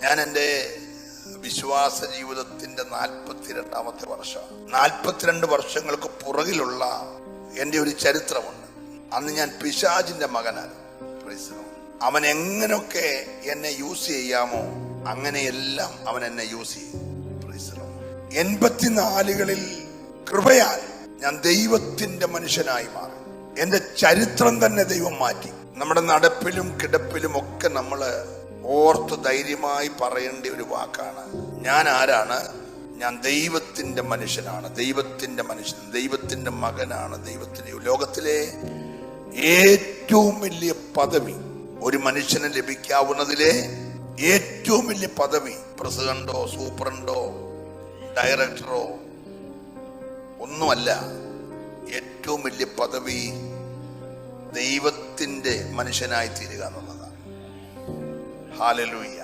ഞാൻ എൻ്റെ വിശ്വാസ ജീവിതത്തിന്റെ 42ാമത്തെ വർഷം. 42 വർഷങ്ങൾക്ക് പുറകിലുള്ള എൻ്റെ ഒരു ചരിത്രമുണ്ട്. അന്ന് ഞാൻ പിശാചിന്റെ മകനാണ്. അവൻ എങ്ങനെയൊക്കെ എന്നെ യൂസ് ചെയ്യാമോ അങ്ങനെയെല്ലാം അവൻ എന്നെ യൂസ് ചെയ്യും. 84കളിൽ കൃപയാൽ ഞാൻ ദൈവത്തിന്റെ മനുഷ്യനായി മാറി. എന്റെ ചരിത്രം തന്നെ ദൈവം മാറ്റി. നമ്മുടെ നടപ്പിലും കിടപ്പിലും ഒക്കെ നമ്മള് ഓർത്ത് ധൈര്യമായി പറയേണ്ട ഒരു വാക്കാണ്, ഞാൻ ആരാണ്? ഞാൻ ദൈവത്തിന്റെ മനുഷ്യനാണ്, ദൈവത്തിന്റെ മനുഷ്യൻ, ദൈവത്തിന്റെ മകനാണ്. ലോകത്തിലെ ഏറ്റവും വലിയ പദവി ഒരു മനുഷ്യന് ലഭിക്കാവുന്നതിലെ ഏറ്റവും വലിയ പദവി പ്രസിഡന്റോ സൂപ്രണ്ടോ ഡയറക്ടറോ ഒന്നുമല്ല. ഏറ്റവും വലിയ പദവി ദൈവത്തിന്റെ മനുഷ്യനായി തീരുക എന്നുള്ളതാണ്. ഹല്ലേലൂയ.